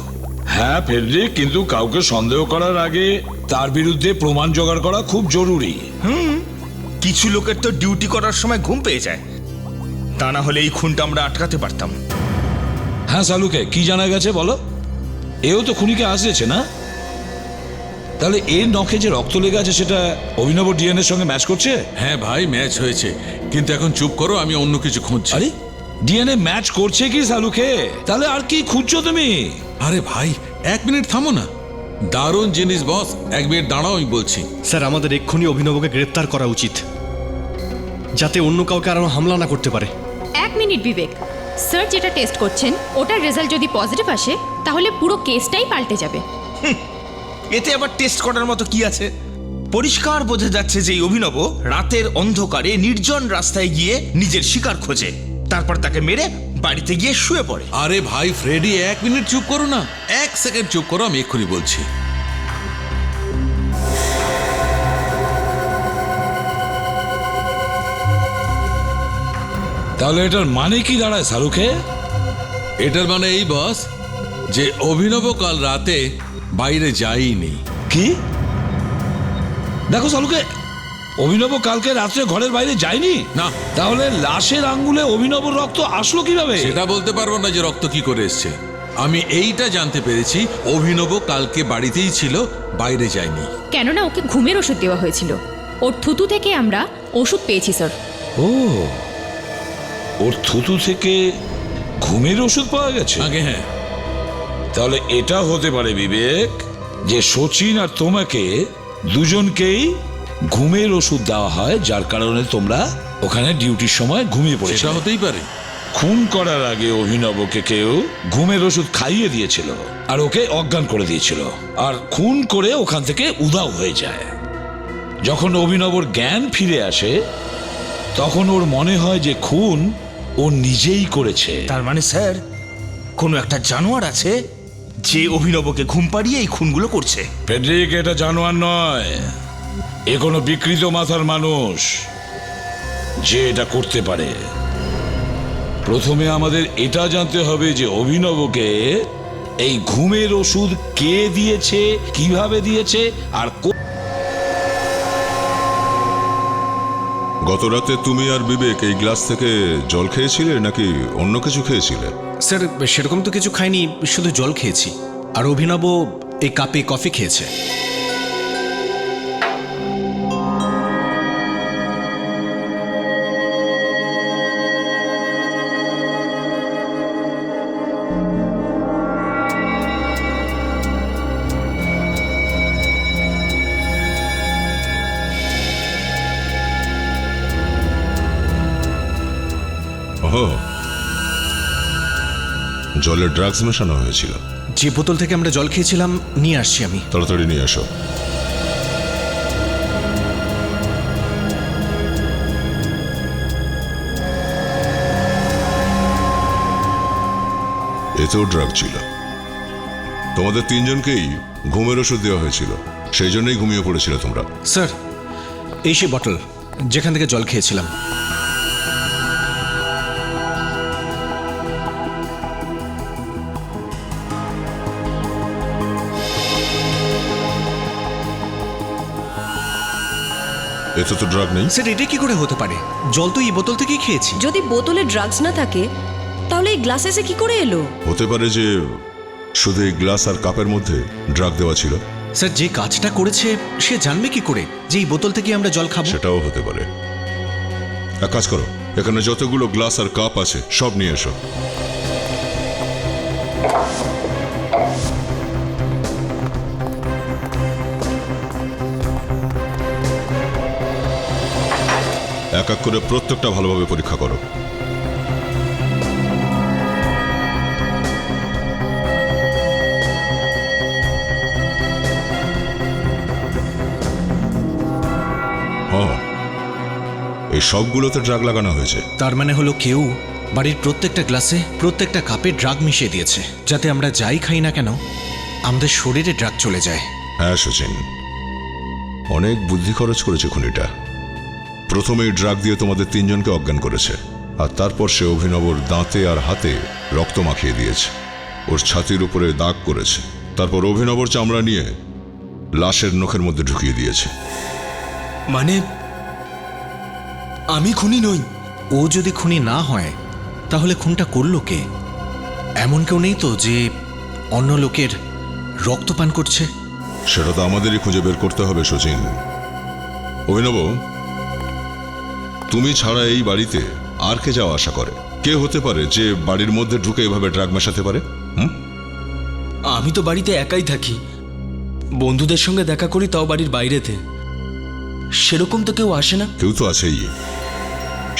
M: হ্যাঁ ফেডরিক, কিন্তু কাউকে সন্দেহ করার আগে তার বিরুদ্ধে প্রমাণ জোগাড় করা খুব জরুরি।
N: কিছু লোকের তো ডিউটি করার সময় ঘুম পেয়ে যায়, তা না হলে এই খুনটা আমরা আটকাতে পারতাম।
M: হ্যাঁ সালুকে, কি জানা গেছে বলো? এও তো খুনিকে আসছে না? তাহলে এর নখে যে রক্ত লেগে আছে সেটা অভিনব ডিএনএর সঙ্গে ম্যাচ করছে?
O: হ্যাঁ ভাই, ম্যাচ হয়েছে, কিন্তু এখন চুপ করো, আমি অন্য কিছু খুঁজছি।
M: আরে ডিএনএ ম্যাচ করছে কি সালুকে? তাহলে আর কি খুঁজছো তুমি?
O: আরে ভাই 1 মিনিট থামো না, দারুণ জিনিস বস, 1 মিনিট দাঁড়াও, আমি বলছি।
F: স্যার আমাদের এক্ষুনি অভিনবকে গ্রেপ্তার করা উচিত, যাতে অন্য কাউকে আর হামলা না করতে পারে।
J: 1 মিনিট বিবেক, স্যার যেটা টেস্ট করছেন ওটার রেজাল্ট যদি পজিটিভ আসে তাহলে পুরো কেসটাই পাল্টে যাবে।
N: এতে আবার টেস্ট করার মতো কি আছে? পরিষ্কার বোঝা যাচ্ছে যে এই অভিনব রাতের অন্ধকারে নির্জন রাস্তায় গিয়ে নিজের শিকার খোঁজে, তারপর তাকে মেরে বাড়িতে গিয়ে শুয়ে পড়ে।
O: আরে ভাই ফ্রেডি, 1 মিনিট চুপ করো না, 1 সেকেন্ড চুপ করো, আমি এক্ষুনি বলছি।
M: তাহলে এটার মানে কি দাঁড়ায় সালুকে?
O: এটার মানে এই বস যে অভিনব কাল রাতে বাইরে যায়নি।
M: কি? দেখো সালুকে, অভিনব কালকে রাত্রে ঘরের বাইরে যায়নি?
O: না।
M: তাহলে লাশের আঙ্গুলে অভিনবর রক্ত আসলো কিভাবে?
O: সেটা বলতে পারবো না যে রক্ত কি করে এসছে, আমি এইটা জানতে পেরেছি অভিনব কালকে বাড়িতেই ছিল, বাইরে যায়নি।
J: কেননা ওকে ঘুমের ওষুধ দেওয়া হয়েছিল, ওর থুতু থেকে আমরা ওষুধ পেয়েছি স্যার।
M: ও, ওর থুতু থেকে ঘুমের ওষুধ পাওয়া গেছে?
O: আগে হ্যাঁ।
M: তাহলে এটা হতে পারে বিবেক যে সচিন আর তোমাকে দুজনকেই ঘুমের ওষুধ দেওয়া হয়, যার কারণে তোমরা ওখানে ডিউটির সময় ঘুমিয়ে পড়েছো।
O: সেটা হতেই পারে।
M: খুন করার আগে অভিনবকে কেউ ঘুমের ওষুধ খাইয়ে দিয়েছিল আর ওকে অজ্ঞান করে দিয়েছিল, আর খুন করে ওখান থেকে উধাও হয়ে যায়। যখন অভিনবর জ্ঞান ফিরে আসে তখন ওর মনে হয় যে খুন ও নিজেই করেছে।
N: তার মানে স্যার কোনো একটা জানোয়ার আছে যে অভিনবকে ঘুম পাড়িয়ে এই খুনগুলো করছে।
M: ফেডরিক, এটা জানোয়ার নয়, এ কোনো বিকৃত মাথার মানুষ যে এটা করতে পারে। প্রথমে আমাদের এটা জানতে হবে যে অভিনবকে এই ঘুমের ওষুধ কে দিয়েছে, কিভাবে দিয়েছে, আর
C: গত রাতে তুমি আর বিবেক এই গ্লাস থেকে জল খেয়েছিলে নাকি অন্য কিছু খেয়েছিলে?
Q: স্যার সেরকম তো কিছু খাইনি, শুধু জল খেয়েছি, আর অভিনব এই কাপে কফি খেয়েছে।
C: জলে ড্রাগস মেশানো হয়েছিল।
Q: যে বোতল থেকে আমরা জল খেয়েছিলাম নিয়ে আসছি আমি।
C: তাড়াতাড়ি নিয়ে আসো। এতেও ড্রাগ ছিল। তোমাদের তিনজনকেই ঘুমের ওষুধ দেওয়া হয়েছিল, সেই জন্যই ঘুমিয়ে পড়েছিল তোমরা।
Q: স্যার এই সে বটল যেখান থেকে জল খেয়েছিলাম।
C: এতে তো ড্রাগ নেই।
Q: স্যার এটা কি করে হতে পারে? জল তো এই বোতল থেকেই খেয়েছি।
E: যদি বোতলে ড্রাগস না থাকে তাহলে এই গ্লাসে এসে কি করে এলো?
C: হতে পারে যে শুধু এই গ্লাস আর কাপের মধ্যে ড্রাগ দেওয়া ছিল।
Q: স্যার যে কাজটা করেছে সে জানবে কি করে যে এই বোতল থেকে আমরা জল খাবো?
C: সেটাও হতে পারে। এক কাজ করো, এখানে যতগুলো গ্লাস আর কাপ আছে সব নিয়ে এসো। এক এক করে প্রত্যেকটা ভালোভাবে পরীক্ষা করো। এই সবগুলোতে ড্রাগ লাগানো হয়েছে।
Q: তার মানে হলো কেউ বাড়ির প্রত্যেকটা গ্লাসে প্রত্যেকটা কাপে ড্রাগ মিশিয়ে দিয়েছে, যাতে আমরা যাই খাই না কেন আমাদের শরীরে ড্রাগ চলে যায়।
C: হ্যাঁ সচিন, অনেক বুদ্ধি খরচ করেছে খুনিটা। প্রথমেই ড্রাগ দিয়ে তোমাদের তিনজনকে অজ্ঞান করেছে, আর তারপর সে অভিনবর দাঁতে আর হাতে রক্ত মাখিয়ে দিয়েছে, ওর ছাতির উপরে দাগ করেছে, তারপর অভিনবর চামড়া নিয়ে লাশের নখের মধ্যে ঢুকিয়ে দিয়েছে।
Q: মানে আমি খুনি নই? ও যদি খুনি না হয় তাহলে খুনটা করলো কে? এমন কেউ নেই তো যে অন্য লোকের রক্ত পান করছে?
C: সেটা তো আমাদেরই খুঁজে বের করতে হবে সচিন। অভিনব, তুমি ছাড়া এই বাড়িতে আর কে যাওয়া আশা করে? কে হতে পারে যে বাড়ির মধ্যে ঢুকে এভাবে ড্রাগ মেশাতে পারে?
B: আমি তো বাড়িতে একাই থাকি, বন্ধুদের সঙ্গে দেখা করি, তাও বাড়ির বাইরেতে। সেরকম তো কেউ আসে না।
C: কেউ তো আছেই,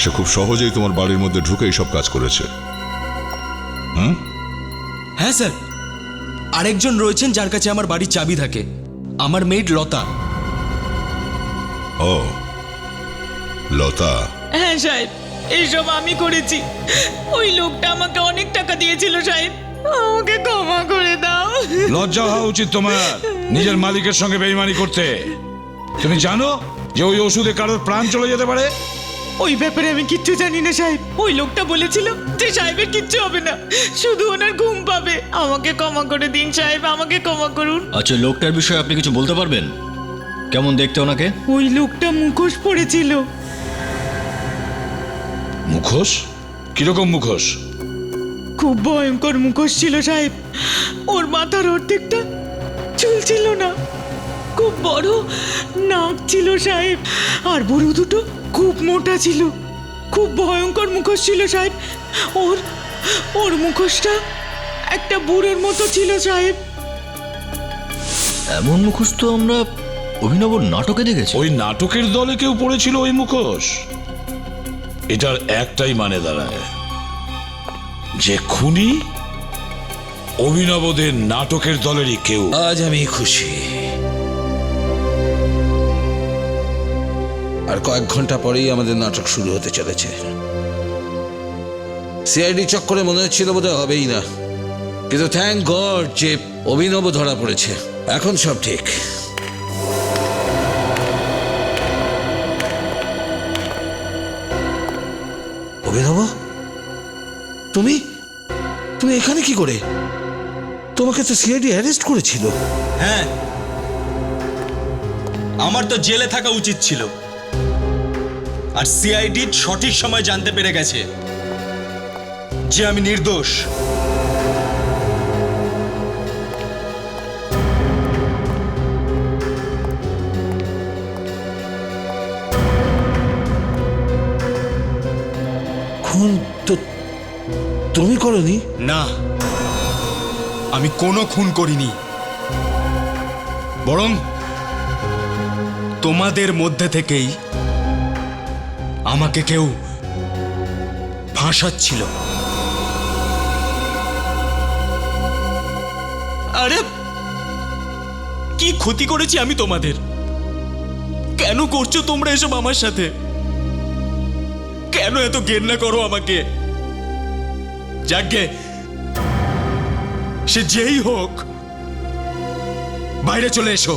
C: সে খুব সহজেই তোমার বাড়ির মধ্যে ঢুকে এইসব কাজ করেছে।
B: হ্যাঁ স্যার, আরেকজন রয়েছেন যার কাছে আমার বাড়ির চাবি থাকে, আমার মেয়ের লতা।
C: ও লতা।
R: হ্যাঁ সাহেব, এইসব আমি করেছি। ওই লোকটা আমাকে অনেক টাকা দিয়েছিল সাহেব, আমাকে ক্ষমা করে দাও।
M: লজ্জা হওয়া উচিত তোমার নিজের মালিকের সঙ্গে বেইমানি করতে। তুমি জানো যে ওই ওষুধে কারোর প্রাণ চলে যেতে পারে?
R: ওই ব্যাপারে আমি কিচ্ছু জানি না সাহেব। ওই লোকটা বলেছিল যে সাহেবের কিচ্ছু হবে না, শুধু ওনার ঘুম পাবে। আমাকে ক্ষমা করে দিন সাহেব, আমাকে ক্ষমা করুন।
P: আচ্ছা, লোকটার বিষয়ে আপনি কিছু বলতে পারবেন? কেমন দেখতে ওনাকে?
R: ওই লোকটা মুখোশ পড়েছিল।
M: মুখোশ? কিরকম মুখোশ?
R: খুব ভয়ঙ্কর মুখোশ ছিল সাহেব। ওর মাথার অর্ধেকটা চুল ছিল না, খুব বড় নাক ছিল সাহেব, আর বুড়ো দুটো খুব মোটা ছিল। খুব ভয়ঙ্কর মুখোশ ছিল সাহেব। ওর মুখোশটা একটা বুড়োর মতো ছিল সাহেব।
P: এমন মুখোশ তো আমরা অভিনব নাটকে দেখেছি।
M: ওই নাটকের দলে কেউ পড়েছিল ওই মুখোশ? এটার একটাই মানে দাঁড়ায় যে খুনি অভিনবদের নাটকের দলেরই কেউ।
H: আজ আমি খুশি। আর কয়েক ঘন্টা পরেই আমাদের নাটক শুরু হতে চলেছে। সিআইডি চক্করে মনে হচ্ছিল বোধহয় হবেই না, কিন্তু থ্যাংক গড যে অভিনব ধরা পড়েছে। এখন সব ঠিক। অভিনব, তুমি তুমি এখানে কি করে? তোমাকে তো সিআইডি অ্যারেস্ট করেছিল।
B: হ্যাঁ, আমার তো জেলে থাকা উচিত ছিল, আর সিআইডি সঠিক সময় জানতে পেরে গেছে যে আমি নির্দোষ।
H: খুন তো তুমি করনি?
B: না, আমি কোনো খুন করিনি, বরং তোমাদের মধ্যে থেকেই আমাকে কেউ ফাঁসাচ্ছিল। আরে কি ক্ষতি করেছি আমি তোমাদের? কেন করছো তোমরা এসব আমার সাথে? কেন এত ঘেন্না করো আমাকে? যাকে সে যেই হোক, বাইরে চলে এসো।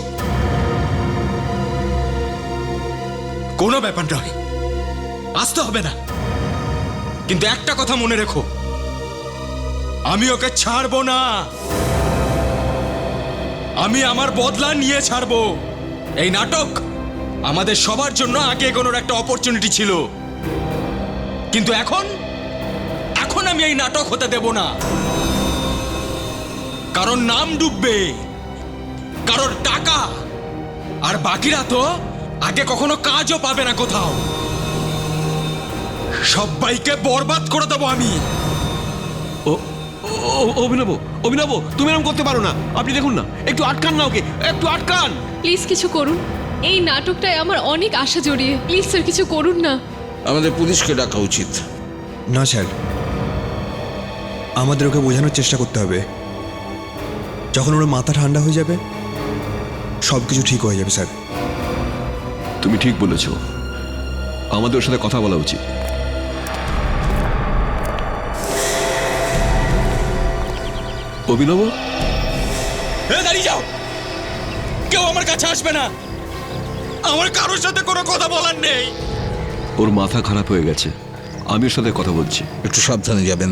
B: কোনো ব্যাপার নয়, আসতে হবে না, কিন্তু একটা কথা মনে রেখো, আমি ওকে ছাড়বো না। আমি আমার বদলা নিয়ে ছাড়বো। এই নাটক আমাদের সবার জন্য আগে এগোনোর একটা অপরচুনিটি ছিল, কিন্তু এখন আমি এই নাটক হতে দেব না। কারণ নাম ডুববে, কারোর টাকা, আর বাকিরা তো আগে কখনো কাজও পাবে না কোথাও। সবাইকে বরবাদ করে দেবো আমি।
I: অভিনব, অভিনব, তুমি এরকম করতে পারো না। আপনি দেখুন না, একটু আটকান না ওকে, একটু আটকান।
G: প্লিজ কিছু করুন, এই নাটকটায় আমার অনেক আশা জড়িয়ে। প্লিজ স্যার কিছু করুন না।
H: আমাদের পুলিশকে ডাকা উচিত।
D: না স্যার, আমাদের ওকে বোঝানোর চেষ্টা করতে হবে। যখন ওর মাথা ঠান্ডা হয়ে যাবে, সব কিছু ঠিক হয়ে যাবে স্যার।
I: তুমি ঠিক বলেছ, আমাদের ওর সাথে কথা বলা উচিত। অভিনব,
B: দাঁড়িয়ে যাও, কেউ আমার কাছে আসবে না। আমার কারোর সাথে কোনো কথা বলার নেই।
I: ওর মাথা খারাপ হয়ে গেছে, আমি ওর সাথে কথা বলছি।
H: একটু সাবধানে যাবেন।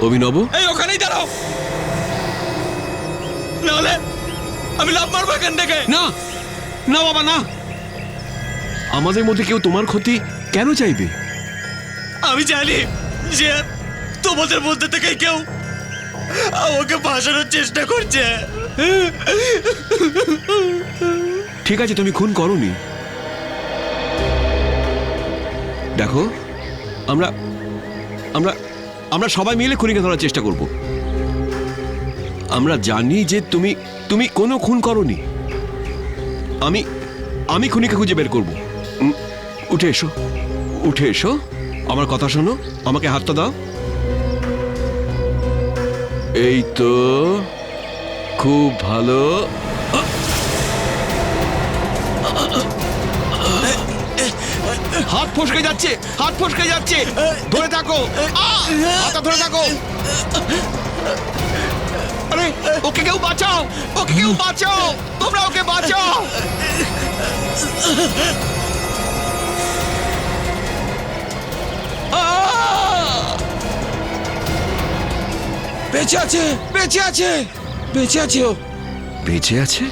I: অভিনব,
B: এই ওখানেই দাঁড়াও, নাহলে আমি লাভ মারবো এখান থেকে।
I: না না বাবা, না। আমাদের মধ্যে কেউ তোমার ক্ষতি কেন চাইবে?
B: আমি জানি যে তোমাদের মধ্যে থেকে কেউ আমাকে ফাঁসানোর চেষ্টা করছে।
I: ঠিক আছে, তুমি খুন করোনি। দেখো, আমরা আমরা আমরা সবাই মিলে খুনিকে ধরার চেষ্টা করব। আমরা জানি যে তুমি তুমি কোনো খুন করোনি। আমি আমি খুনিকে খুঁজে বের করব। উঠে এসো, উঠে এসো, আমার কথা শোনো, আমাকে হাতটা দাও। এই তো, খুব ভালো। হাত ফসকে যাচ্ছে, হাত ফসকে যাচ্ছে, ধরে থাকো, হাতটা ধরে থাকো। আরে ওকে কেউ বাঁচাও, ওকে কেউ বাঁচাও, তোমরা ওকে বাঁচাও। বেঁচে আছে, বেঁচে আছে, বেঁচে আছে, ও বেঁচে আছে।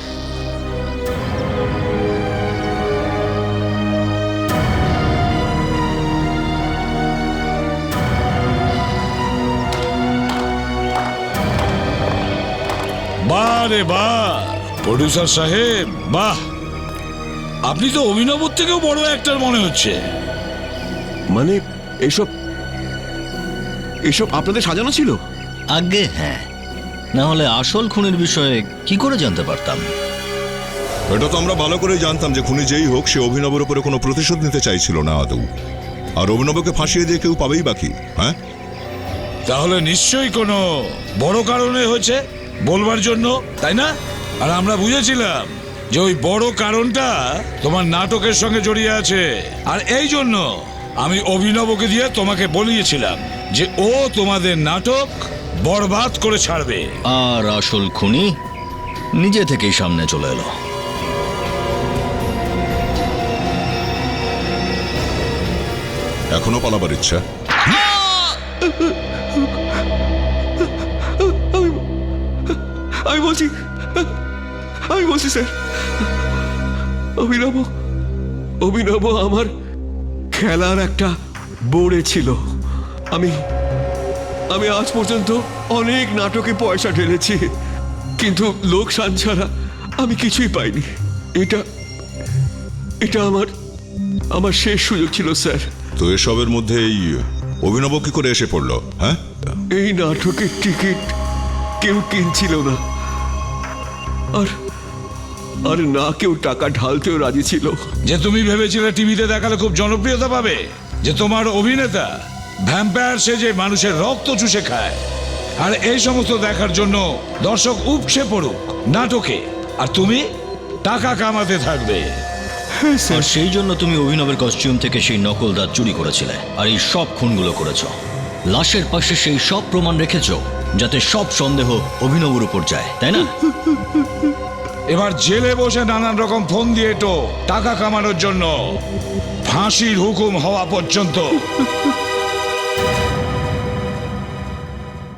M: বাহ রে বাহ, প্রডিউসার সাহেব, বাহ! আপনি তো অভিনবর থেকেও বড় অ্যাক্টর মনে হচ্ছে।
I: মানে এসব এসব আপনাদের সাজানো ছিল?
P: আগে হ্যাঁ, না হলে আসল খুনের বিষয়ে কি করে জানতে পারতাম?
C: এটা তো আমরা ভালো করে জানতাম যে খুনি যেই হোক সে অভিনবের উপরে কোনো প্রতিশোধ নিতে চাইছিল না আদৌ। আর অভিনবকে ফাঁসিয়ে দিয়ে কেউ পাবেই বাকি। হ্যাঁ,
M: তাহলে নিশ্চয়ই কোনো বড় কারণে হয়েছে বলবার জন্য, তাই না? আর আমরা বুঝেছিলাম যে ওই বড় কারণটা তোমার নাটকের সঙ্গে জড়িয়ে আছে। আর এই জন্য আমি অভিনবকে দিয়ে তোমাকে বলিয়েছিলাম যে ও তোমাদের নাটক বরবাদ করে ছাড়বে।
P: আর আসল খুনি নিজে থেকেই সামনে চলে এলো।
C: এখনো পালাবার ইচ্ছা?
I: আমি বলছি স্যার, অভিনব অভিনব আমার খেলার একটা বোর্ডে ছিল। আমি আমি আজ পর্যন্ত অনেক নাটকে পয়সা ঢেলেছি, কিন্তু লোকসান ছাড়া আমি কিছুই পাইনি। এটা এটা আমার আমার শেষ সুযোগ ছিল স্যার।
C: তো এসবের মধ্যে এই অভিনব কি করে এসে পড়লো? হ্যাঁ,
I: এই নাটকের টিকিট কেউ কিনছিল না, আর আর না কেউ টাকা ঢালতেও রাজি ছিল।
M: যে তুমি ভেবেছিলে টিভিতে দেখালে খুব জনপ্রিয়তা পাবে, যে তোমার অভিনেতা ভ্যাম্পায়ার সেজে মানুষের রক্ত চুষে খায়, আর এই সমস্ত দেখার জন্য দর্শক উপচে পড়ুক নাটকে, আর তুমি টাকা কামাতে থাকবে।
P: আর সেই জন্য তুমি অভিনবের কস্টিউম থেকে সেই নকল দাঁত চুরি করেছিলে, আর এই সব খুনগুলো করেছো। লাশের পাশে সেই সব প্রমাণ রেখেছো যাতে সব সন্দেহ অভিনবের উপর যায়, তাই না?
M: এবার জেলে বসে নানান রকম ফোন দিয়ে তো টাকা কামানোর জন্য ফাঁসির হুকুম হওয়া পর্যন্ত